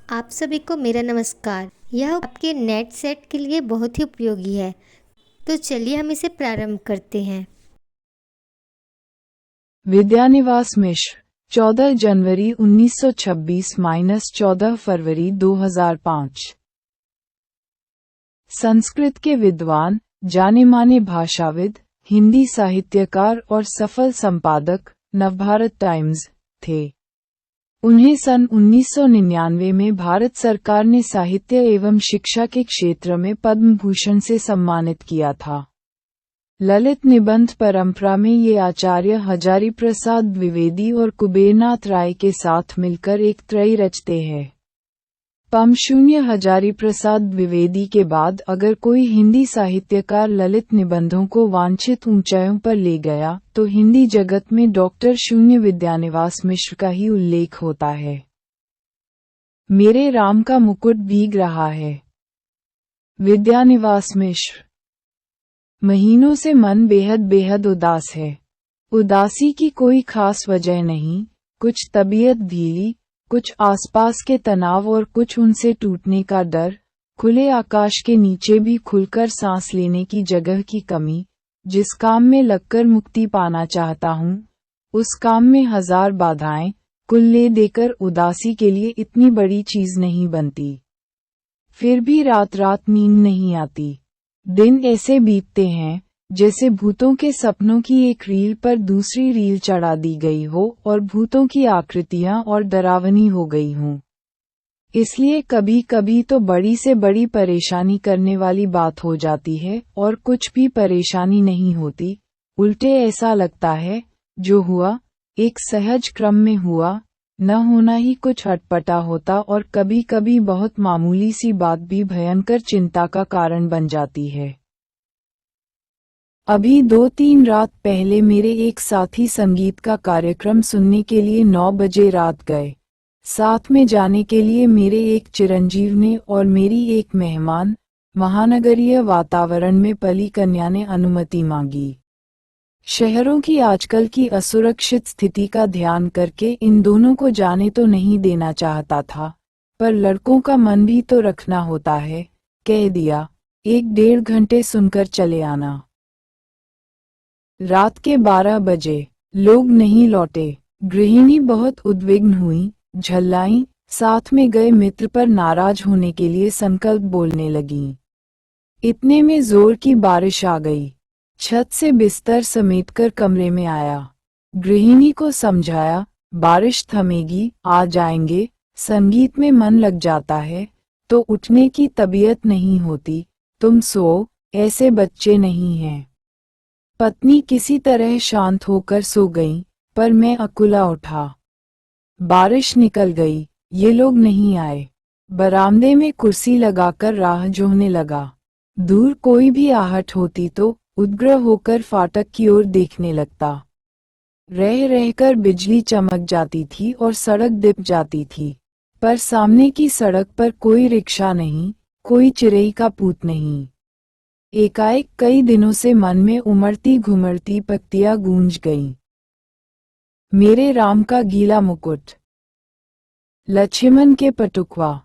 आप सभी को मेरा नमस्कार। यह आपके नेट सेट के लिए बहुत ही उपयोगी है। तो चलिए हम इसे प्रारंभ करते हैं। विद्यानिवास मिश्र 14 जनवरी 1926 - 14 फरवरी 2005। संस्कृत के विद्वान, जाने माने भाषाविद, हिंदी साहित्यकार और सफल संपादक, नवभारत टाइम्स थे। उन्हें सन 1999 में भारत सरकार ने साहित्य एवं शिक्षा के क्षेत्र में पद्म भूषण से सम्मानित किया था। ललित निबंध परंपरा में ये आचार्य हजारी प्रसाद द्विवेदी और कुबेरनाथ राय के साथ मिलकर एक त्रयी रचते हैं। पम शून्य हजारी प्रसाद द्विवेदी के बाद अगर कोई हिंदी साहित्यकार ललित निबंधों को वांछित ऊंचाइयों पर ले गया तो हिंदी जगत में डॉक्टर शून्य विद्यानिवास मिश्र का ही उल्लेख होता है। मेरे राम का मुकुट भीग रहा है। विद्यानिवास मिश्र। महीनों से मन बेहद बेहद उदास है। उदासी की कोई खास वजह नहीं, कुछ तबीयत ढीली, कुछ आसपास के तनाव और कुछ उनसे टूटने का डर, खुले आकाश के नीचे भी खुलकर सांस लेने की जगह की कमी। जिस काम में लगकर मुक्ति पाना चाहता हूँ, उस काम में हजार बाधाएं, कुल ले देकर उदासी के लिए इतनी बड़ी चीज नहीं बनती। फिर भी रात रात नींद नहीं आती। दिन ऐसे बीतते हैं जैसे भूतों के सपनों की एक रील पर दूसरी रील चढ़ा दी गई हो और भूतों की आकृतियां और डरावनी हो गई हों। इसलिए कभी कभी तो बड़ी से बड़ी परेशानी करने वाली बात हो जाती है और कुछ भी परेशानी नहीं होती। उल्टे ऐसा लगता है जो हुआ एक सहज क्रम में हुआ, न होना ही कुछ अटपटा होता और कभी कभी बहुत मामूली सी बात भी भयंकर चिंता का कारण बन जाती है। अभी 2-3 रात पहले मेरे एक साथी संगीत का कार्यक्रम सुनने के लिए 9 बजे रात गए। साथ में जाने के लिए मेरे एक चिरंजीव ने और मेरी एक मेहमान, महानगरीय वातावरण में पली कन्या ने अनुमति मांगी। शहरों की आजकल की असुरक्षित स्थिति का ध्यान करके इन दोनों को जाने तो नहीं देना चाहता था, पर लड़कों का मन भी तो रखना होता है। कह दिया, 1-1.5 घंटे सुनकर चले आना। रात के 12 बजे लोग नहीं लौटे। गृहिणी बहुत उद्विग्न हुई, झल्लाई, साथ में गए मित्र पर नाराज होने के लिए संकल्प बोलने लगीं। इतने में जोर की बारिश आ गई। छत से बिस्तर समेटकर कमरे में आया। गृहिणी को समझाया, बारिश थमेगी, आ जाएंगे। संगीत में मन लग जाता है तो उठने की तबीयत नहीं होती, तुम सो, ऐसे बच्चे नहीं हैं। पत्नी किसी तरह शांत होकर सो गई, पर मैं अकुला उठा। बारिश निकल गई, ये लोग नहीं आए। बरामदे में कुर्सी लगाकर राह जोहने लगा। दूर कोई भी आहट होती तो उद्ग्रह होकर फाटक की ओर देखने लगता। रह रहकर बिजली चमक जाती थी और सड़क दिप जाती थी, पर सामने की सड़क पर कोई रिक्शा नहीं, कोई चिरई का पूत नहीं। एकाएक कई दिनों से मन में उमड़ती घुमड़ती पत्तियां गूंज गईं। मेरे राम का गीला मुकुट। लक्ष्मण के पटुकवा,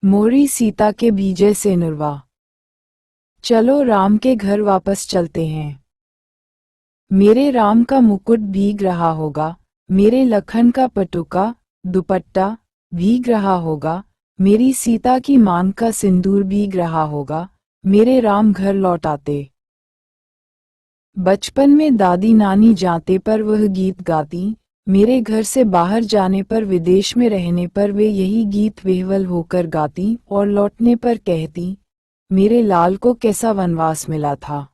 मोरी सीता के बीजे से नुरवा। चलो राम के घर वापस चलते हैं। मेरे राम का मुकुट भीग रहा होगा, मेरे लखन का पटुका, दुपट्टा भीग रहा होगा, मेरी सीता की मांग का सिंदूर भीग रहा होगा, मेरे राम घर लौट आते। बचपन में दादी नानी जाते पर वह गीत गाती, मेरे घर से बाहर जाने पर, विदेश में रहने पर वे यही गीत विह्वल होकर गाती और लौटने पर कहती, मेरे लाल को कैसा वनवास मिला था।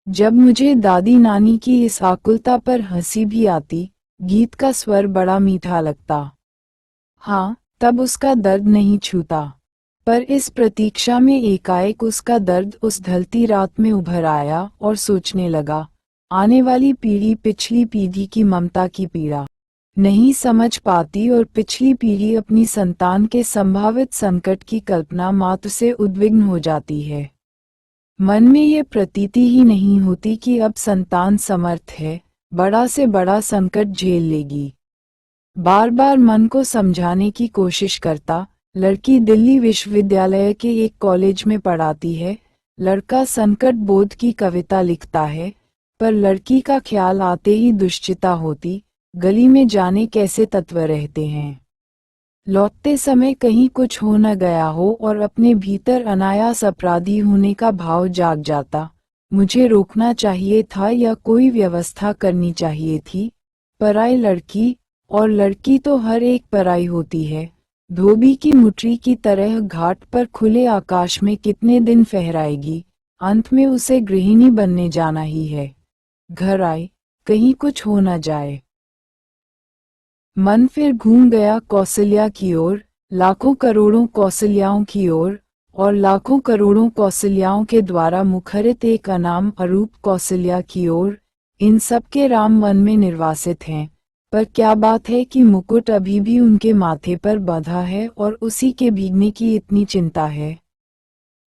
जब मुझे दादी नानी की इस आकुलता पर हंसी भी आती, गीत का स्वर बड़ा मीठा लगता। हाँ, तब उसका दर्द नहीं छूता, पर इस प्रतीक्षा में एकाएक उसका दर्द उस ढलती रात में उभर आया और सोचने लगा, आने वाली पीढ़ी पिछली पीढ़ी की ममता की पीड़ा नहीं समझ पाती और पिछली पीढ़ी अपनी संतान के संभावित संकट की कल्पना मात्र से उद्विग्न हो जाती है। मन में ये प्रतीति ही नहीं होती कि अब संतान समर्थ है, बड़ा से बड़ा संकट झेल लेगी। बार बार मन को समझाने की कोशिश करता, लड़की दिल्ली विश्वविद्यालय के एक कॉलेज में पढ़ाती है। लड़का संकट बोध की कविता लिखता है, पर लड़की का ख्याल आते ही दुश्चिंता होती, गली में जाने कैसे तत्व रहते हैं। लौटते समय कहीं कुछ हो न गया हो और अपने भीतर अनायास अपराधी होने का भाव जाग जाता। मुझे रोकना चाहिए था या कोई व्यवस्था करनी चाहिए थी। पराई लड़की, और लड़की तो हर एक पराई होती है, धोबी की मुट्ठी की तरह घाट पर खुले आकाश में कितने दिन फहराएगी। अंत में उसे गृहिणी बनने जाना ही है। घर आई, कहीं कुछ हो न जाए। मन फिर घूम गया कौशल्या की ओर, लाखों करोड़ों कौशल्याओं की ओर, और लाखों करोड़ों कौशल्याओं के द्वारा मुखरित एक अनाम अरूप कौशल्या की ओर। इन सब के राम मन में निर्वासित हैं, पर क्या बात है कि मुकुट अभी भी उनके माथे पर बंधा है और उसी के भीगने की इतनी चिंता है।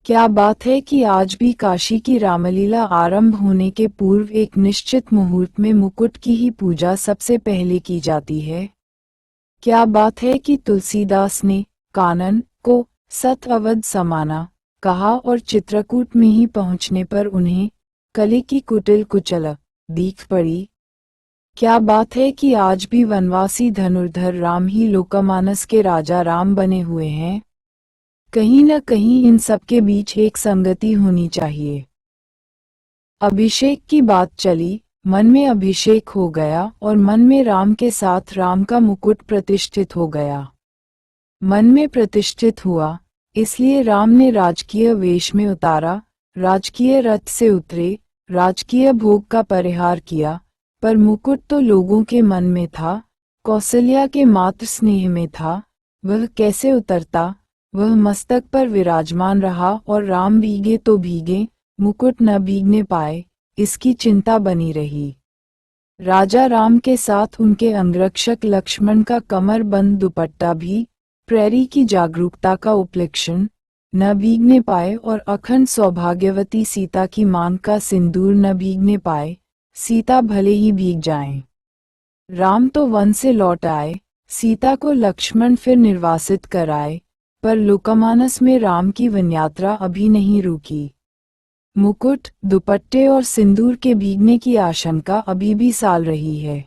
क्या बात है कि आज भी काशी की रामलीला आरंभ होने के पूर्व एक निश्चित मुहूर्त में मुकुट की ही पूजा सबसे पहले की जाती है। क्या बात है कि तुलसीदास ने कानन को सत अवध समाना कहा और चित्रकूट में ही पहुंचने पर उन्हें कली की कुटिल कुचल दीख पड़ी। क्या बात है कि आज भी वनवासी धनुर्धर राम ही लोकमानस के राजा राम बने हुए हैं। कहीं न कहीं इन सबके बीच एक संगति होनी चाहिए। अभिषेक की बात चली, मन में अभिषेक हो गया और मन में राम के साथ राम का मुकुट प्रतिष्ठित हो गया। मन में प्रतिष्ठित हुआ, इसलिए राम ने राजकीय वेश में उतारा, राजकीय रथ से उतरे, राजकीय भोग का परिहार किया, पर मुकुट तो लोगों के मन में था, कौशल्या के मात्र स्नेह में था। वह कैसे उतरता? वह मस्तक पर विराजमान रहा और राम भीगे तो भीगे, मुकुट न भीगने पाए, इसकी चिंता बनी रही। राजा राम के साथ उनके अंगरक्षक लक्ष्मण का कमरबंद दुपट्टा भी प्रेरी की जागरूकता का उपलक्षण न भीगने पाए और अखंड सौभाग्यवती सीता की मांग का सिंदूर न भीगने पाए। सीता भले ही भीग जाएं। राम तो वन से लौट आए, सीता को लक्ष्मण फिर निर्वासित कराए, पर लोकमानस में राम की वनयात्रा अभी नहीं रुकी। मुकुट, दुपट्टे और सिंदूर के भीगने की आशंका अभी भी साल रही है।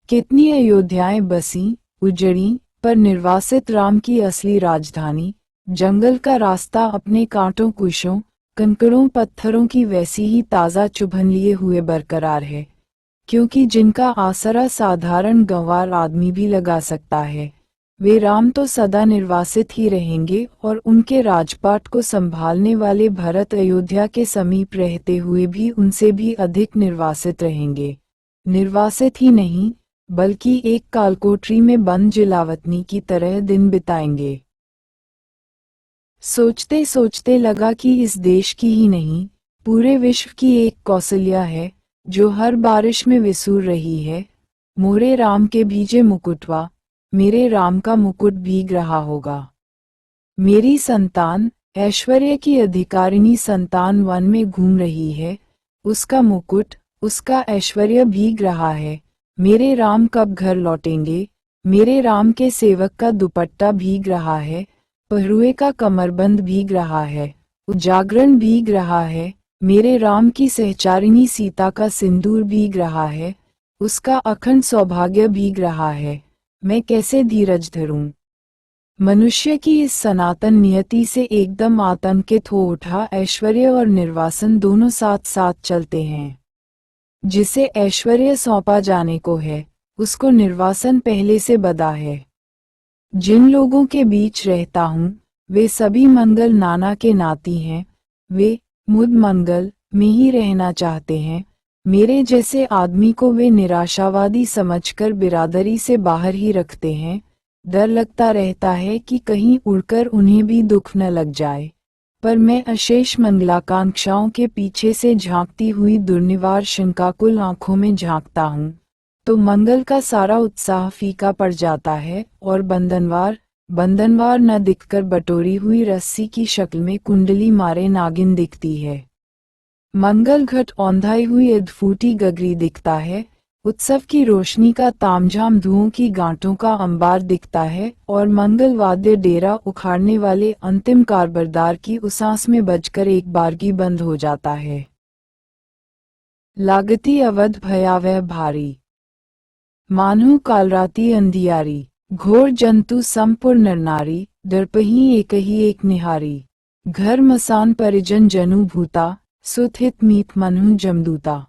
कितनी अयोध्याएं बसीं, उजड़ी, पर निर्वासित राम की असली राजधानी, जंगल का रास्ता अपने कांटों कुशों, कंकड़ों पत्थरों की वैसी ही ताज़ा चुभन लिए हुए बरकरार है, क्योंकि जिनका आसरा साधारण गंवार आदमी भी लगा सकता है, वे राम तो सदा निर्वासित ही रहेंगे और उनके राजपाट को संभालने वाले भरत अयोध्या के समीप रहते हुए भी उनसे भी अधिक निर्वासित रहेंगे। निर्वासित ही नहीं, बल्कि एक कालकोठरी में बंद जिलावतनी की तरह दिन बिताएंगे। सोचते सोचते लगा कि इस देश की ही नहीं, पूरे विश्व की एक कौशल्या है, जो हर बारिश में विसूर रही है। मोरे राम के भीजे मुकुटवा, मेरे राम का मुकुट भीग रहा होगा। मेरी संतान, ऐश्वर्य की अधिकारिणी संतान वन में घूम रही है, उसका मुकुट, उसका ऐश्वर्य भीग रहा है। मेरे राम कब घर लौटेंगे? मेरे राम के सेवक का दुपट्टा भीग रहा है, पहरुए का कमरबंद भीग रहा है, उजागरण भीग रहा है। मेरे राम की सहचारिणी सीता का सिंदूर भीग रहा है, उसका अखंड सौभाग्य भीग रहा है। मैं कैसे धीरज धरूं? मनुष्य की इस सनातन नियति से एकदम आतंकित हो उठा। ऐश्वर्य और निर्वासन दोनों साथ साथ चलते हैं। जिसे ऐश्वर्य सौंपा जाने को है, उसको निर्वासन पहले से बदा है। जिन लोगों के बीच रहता हूँ, वे सभी मंगल नाना के नाती हैं। वे मुद मंगल में ही रहना चाहते हैं। मेरे जैसे आदमी को वे निराशावादी समझकर बिरादरी से बाहर ही रखते हैं। डर लगता रहता है कि कहीं उड़कर उन्हें भी दुख न लग जाए। पर मैं अशेष मंगलाकांक्षाओं के पीछे से झांकती हुई दुर्निवार शंकाकुल आंखों में झांकता हूँ, तो मंगल का सारा उत्साह फीका पड़ जाता है और बंधनवार न दिखकर बटोरी हुई रस्सी की शक्ल में कुंडली मारे नागिन दिखती है। मंगल घट औंधाई हुई अधफूटी गगरी दिखता है, उत्सव की रोशनी का तामझाम, धुओं की गांठों का अंबार दिखता है और मंगल वाद्य डेरा उखाड़ने वाले अंतिम कारबरदार की उसास में बजकर एक बारगी बंद हो जाता है। लागती अवध भयावह भारी, मानो कालराती अंधियारी, घोर जंतु संपुर नरनारी, दर्पही एकही एक निहारी, घर मसान परिजन जनु भूता, सुत हित मीत मनु जमदूता,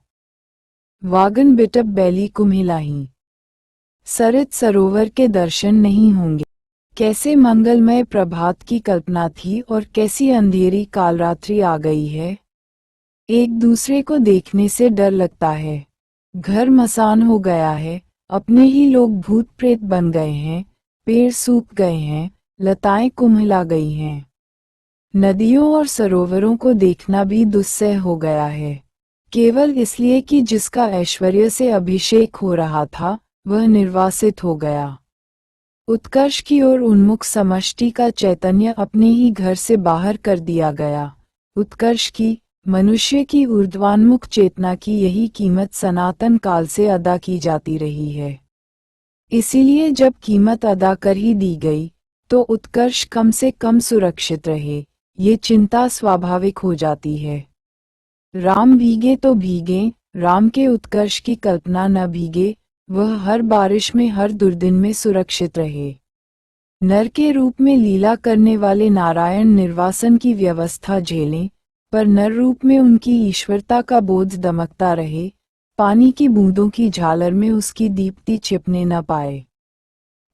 वागन बिटप बैली कुम्हिलाही, सरित सरोवर के दर्शन नहीं होंगे। कैसे मंगलमय प्रभात की कल्पना थी और कैसी अंधेरी कालरात्रि आ गई है। एक दूसरे को देखने से डर लगता है। घर मसान हो गया है, अपने ही लोग भूत प्रेत बन गए हैं, पेड़ सूख गए हैं, लताएं कुम्हिला गई हैं। नदियों और सरोवरों को देखना भी दुस्सह हो गया है, केवल इसलिए कि जिसका ऐश्वर्य से अभिषेक हो रहा था वह निर्वासित हो गया। उत्कर्ष की ओर उन्मुख समष्टि का चैतन्य अपने ही घर से बाहर कर दिया गया। उत्कर्ष की, मनुष्य की ऊर्ध्वान्मुख चेतना की यही कीमत सनातन काल से अदा की जाती रही है। इसीलिए जब कीमत अदा कर ही दी गई तो उत्कर्ष कम से कम सुरक्षित रहे, ये चिंता स्वाभाविक हो जाती है। राम भीगे तो भीगे, राम के उत्कर्ष की कल्पना न भीगे, वह हर बारिश में हर दुर्दिन में सुरक्षित रहे। नर के रूप में लीला करने वाले नारायण निर्वासन की व्यवस्था झेलें, पर नर रूप में उनकी ईश्वरता का बोझ दमकता रहे, पानी की बूंदों की झालर में उसकी दीप्ति छिपने न पाए।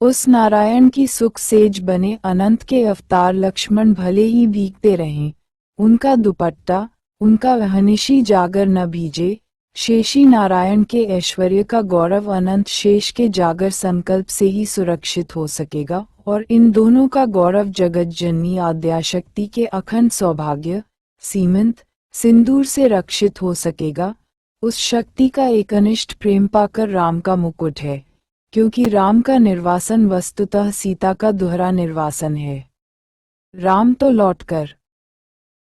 उस नारायण की सुख सेज बने अनंत के अवतार लक्ष्मण भले ही भीगते रहें, उनका दुपट्टा, उनका अहनिशी जागर न भीजे। शेषी नारायण के ऐश्वर्य का गौरव अनंत शेष के जागर संकल्प से ही सुरक्षित हो सकेगा, और इन दोनों का गौरव जगत जननी आद्याशक्ति के अखंड सौभाग्य, सीमंत, सिंदूर से रक्षित हो सकेगा। उस शक्ति का एकनिष्ठ प्रेम पाकर राम का मुकुट है, क्योंकि राम का निर्वासन वस्तुतः सीता का दोहरा निर्वासन है। राम तो लौटकर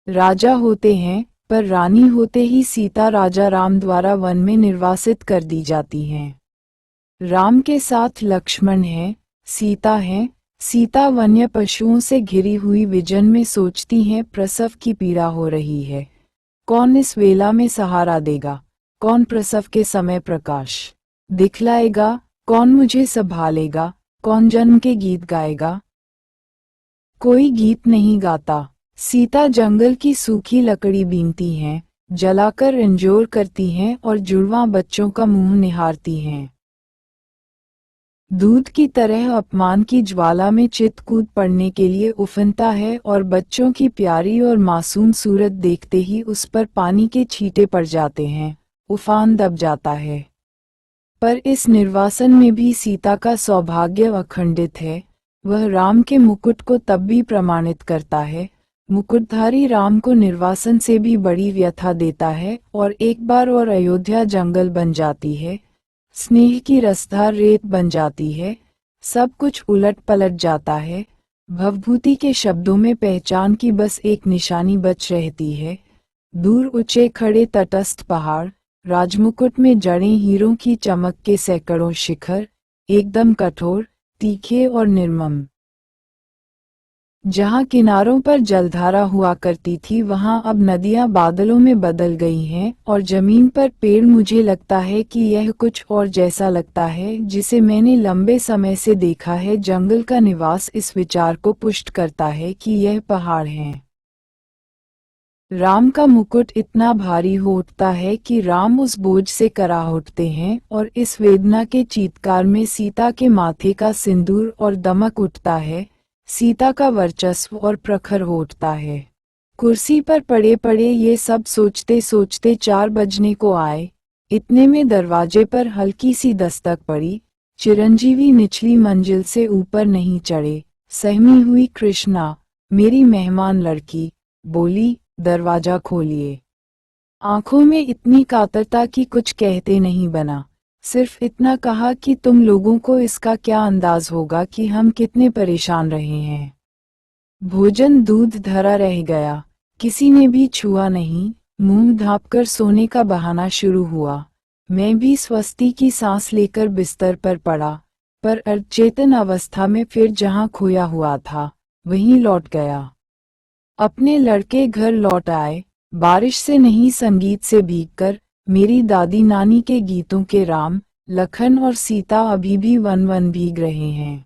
राजा होते हैं, पर रानी होते ही सीता राजा राम द्वारा वन में निर्वासित कर दी जाती हैं। राम के साथ लक्ष्मण है, सीता है। सीता वन्य पशुओं से घिरी हुई विजन में सोचती हैं, प्रसव की पीड़ा हो रही है, कौन इस वेला में सहारा देगा, कौन प्रसव के समय प्रकाश दिखलाएगा, कौन मुझे संभालेगा, कौन जन्म के गीत गाएगा। कोई गीत नहीं गाता। सीता जंगल की सूखी लकड़ी बीनती हैं, जलाकर इंजोर करती हैं और जुड़वां बच्चों का मुंह निहारती हैं। दूध की तरह अपमान की ज्वाला में चित कूद पड़ने के लिए उफनता है और बच्चों की प्यारी और मासूम सूरत देखते ही उस पर पानी के छींटे पड़ जाते हैं, उफान दब जाता है। पर इस निर्वासन में भी सीता का सौभाग्य अखंडित है। वह राम के मुकुट को तब भी प्रमाणित करता है। मुकुटधारी राम को निर्वासन से भी बड़ी व्यथा देता है और एक बार और अयोध्या जंगल बन जाती है, स्नेह की रसधार रेत बन जाती है, सब कुछ उलट पलट जाता है। भवभूति के शब्दों में पहचान की बस एक निशानी बच रहती है। दूर ऊंचे खड़े तटस्थ पहाड़, राजमुकुट में जड़े हीरों की चमक के सैकड़ों शिखर, एकदम कठोर, तीखे और निर्मम। जहाँ किनारों पर जलधारा हुआ करती थी वहाँ अब नदियाँ बादलों में बदल गई हैं और जमीन पर पेड़। मुझे लगता है कि यह कुछ और जैसा लगता है जिसे मैंने लंबे समय से देखा है। जंगल का निवास इस विचार को पुष्ट करता है कि यह पहाड़ हैं। राम का मुकुट इतना भारी हो उठता है कि राम उस बोझ से करा उठते हैं और इस वेदना के चीत्कार में सीता के माथे का सिंदूर और दमक उठता है, सीता का वर्चस्व और प्रखर हो उठता है। कुर्सी पर पड़े पड़े ये सब सोचते सोचते 4 बजने को आए। इतने में दरवाजे पर हल्की सी दस्तक पड़ी। चिरंजीवी निचली मंजिल से ऊपर नहीं चढ़े। सहमी हुई कृष्णा, मेरी मेहमान लड़की, बोली, दरवाजा खोलिए। आंखों में इतनी कातरता कि कुछ कहते नहीं बना। सिर्फ इतना कहा कि तुम लोगों को इसका क्या अंदाज होगा कि हम कितने परेशान रहे हैं। भोजन दूध धरा रह गया, किसी ने भी छुआ नहीं। मुंह ढांपकर सोने का बहाना शुरू हुआ। मैं भी स्वस्ति की सांस लेकर बिस्तर पर पड़ा, पर अचेतन अवस्था में फिर जहां खोया हुआ था वहीं लौट गया। अपने लड़के घर लौट आए, बारिश से नहीं संगीत से भीगकर। मेरी दादी नानी के गीतों के राम, लखन और सीता अभी भी वन वन भीग रहे हैं।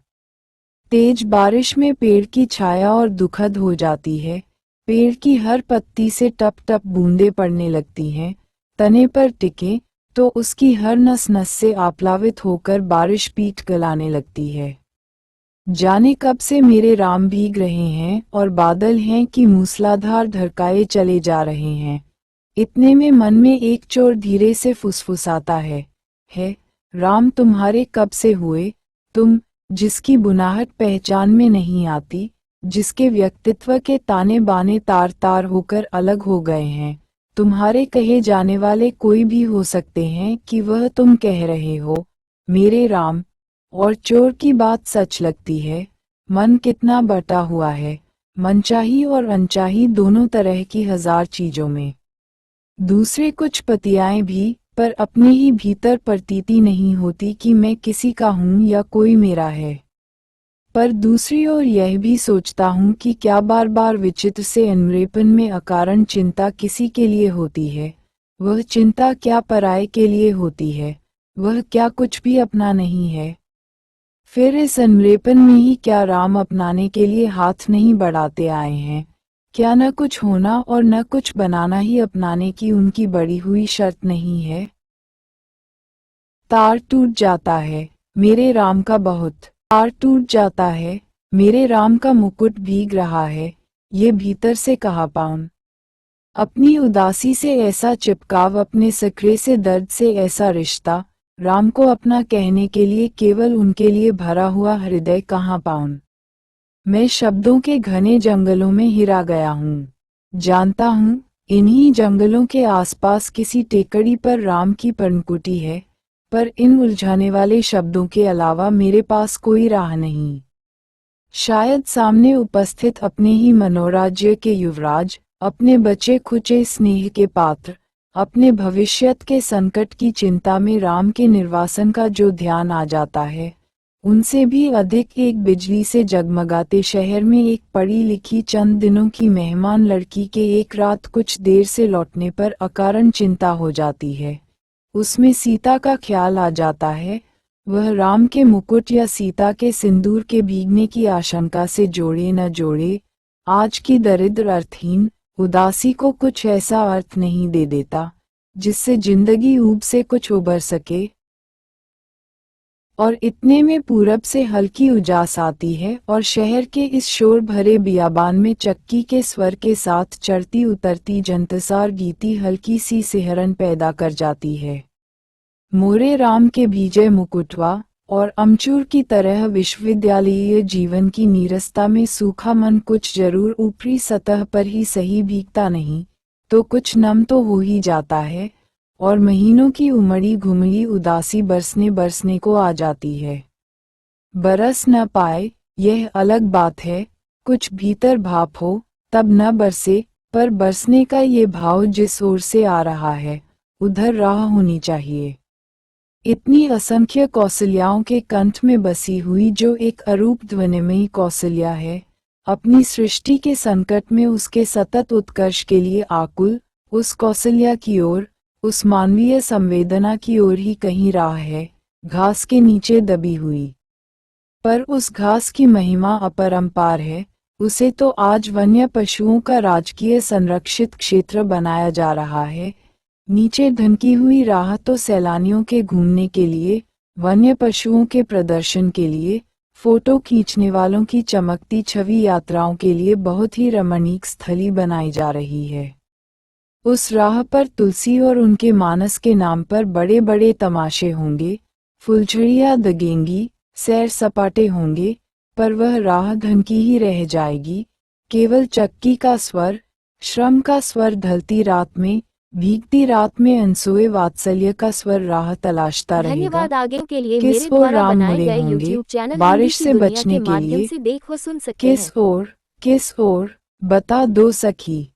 तेज बारिश में पेड़ की छाया और दुखद हो जाती है। पेड़ की हर पत्ती से टप टप बूंदें पड़ने लगती हैं। तने पर टिके तो उसकी हर नस नस से आप्लावित होकर बारिश पीठ गलाने लगती है। जाने कब से मेरे राम भीग रहे हैं और बादल हैं कि मूसलाधार धड़काए चले जा रहे हैं। इतने में मन में एक चोर धीरे से फुसफुसाता है राम तुम्हारे कब से हुए, तुम जिसकी बुनाहट पहचान में नहीं आती, जिसके व्यक्तित्व के ताने बाने तार तार होकर अलग हो गए हैं। तुम्हारे कहे जाने वाले कोई भी हो सकते हैं कि वह तुम कह रहे हो, मेरे राम। और चोर की बात सच लगती है। मन कितना बटा हुआ है, मनचाही और अनचाही दोनों तरह की हजार चीजों में। दूसरे कुछ पतियाएं भी, पर अपने ही भीतर प्रतीति नहीं होती कि मैं किसी का हूं या कोई मेरा है। पर दूसरी ओर यह भी सोचता हूं कि क्या बार बार विचित्र से अनमरेपन में अकारण चिंता किसी के लिए होती है। वह चिंता क्या पराये के लिए होती है, वह क्या कुछ भी अपना नहीं है। फिर इस अनमरेपन में ही क्या राम अपनाने के लिए हाथ नहीं बढ़ाते आए हैं। क्या न कुछ होना और न कुछ बनाना ही अपनाने की उनकी बड़ी हुई शर्त नहीं है। तार टूट जाता है, मेरे राम का बहुत तार टूट जाता है, मेरे राम का मुकुट भीग रहा है, ये भीतर से कहा पाऊं। अपनी उदासी से ऐसा चिपकाव, अपने सखरे से दर्द से ऐसा रिश्ता, राम को अपना कहने के लिए केवल उनके लिए भरा हुआ हृदय कहाँ पाऊं। मैं शब्दों के घने जंगलों में हिरा गया हूँ। जानता हूँ इन्हीं जंगलों के आसपास किसी टेकड़ी पर राम की पर्णकुटी है, पर इन उलझाने वाले शब्दों के अलावा मेरे पास कोई राह नहीं। शायद सामने उपस्थित अपने ही मनोराज्य के युवराज, अपने बचे खुचे स्नेह के पात्र, अपने भविष्यत के संकट की चिंता में राम के निर्वासन का जो ध्यान आ जाता है, उनसे भी अधिक एक बिजली से जगमगाते शहर में एक पढ़ी लिखी चंद दिनों की मेहमान लड़की के एक रात कुछ देर से लौटने पर अकारण चिंता हो जाती है। उसमें सीता का ख्याल आ जाता है। वह राम के मुकुट या सीता के सिंदूर के भीगने की आशंका से जोड़े न जोड़े, आज की दरिद्र अर्थहीन उदासी को कुछ ऐसा अर्थ नहीं दे देता जिससे जिंदगी ऊब से कुछ उबर सके। और इतने में पूरब से हल्की उजास आती है और शहर के इस शोर भरे बियाबान में चक्की के स्वर के साथ चढ़ती उतरती जंतसार गीती हल्की सी सिहरन पैदा कर जाती है। मोरे राम के भीजे मुकुटवा और अमचूर की तरह विश्वविद्यालयीय जीवन की नीरसता में सूखा मन कुछ जरूर ऊपरी सतह पर ही सही भीगता नहीं तो कुछ नम तो हो ही जाता है, और महीनों की उमड़ी घुमड़ी उदासी बरसने बरसने को आ जाती है। बरस न पाए यह अलग बात है, कुछ भीतर भाप हो तब न बरसे, पर बरसने का ये भाव जिस ओर से आ रहा है उधर राह होनी चाहिए। इतनी असंख्य कौशल्याओं के कंठ में बसी हुई जो एक अरूप ध्वनिमयी कौशल्या है, अपनी सृष्टि के संकट में उसके सतत उत्कर्ष के लिए आकुल, उस कौशल्या की ओर, उस मानवीय संवेदना की ओर ही कहीं राह है, घास के नीचे दबी हुई। पर उस घास की महिमा अपरंपार है, उसे तो आज वन्य पशुओं का राजकीय संरक्षित क्षेत्र बनाया जा रहा है। नीचे धनकी हुई राह तो सैलानियों के घूमने के लिए, वन्य पशुओं के प्रदर्शन के लिए, फोटो खींचने वालों की चमकती छवि यात्राओं के लिए बहुत ही रमणीक स्थली बनाई जा रही है। उस राह पर तुलसी और उनके मानस के नाम पर बड़े बड़े तमाशे होंगे, फुलझड़ियाँ दगेंगी, सैर सपाटे होंगे, पर वह राह धनकी ही रह जाएगी। केवल चक्की का स्वर, श्रम का स्वर ढलती रात में, भीगती रात में अनसोए वात्सल्य का स्वर राह तलाशता रहेगा। धन्यवाद। आगे के लिए किस मेरे ओर द्वारा राम बनाए मुड़े गए होंगे, YouTube चैनल बारिश हिंदी से की दुनिया बचने के के माध्यम लिए, से देख व सुन सकते हैं। किस ओर बता दो सखी।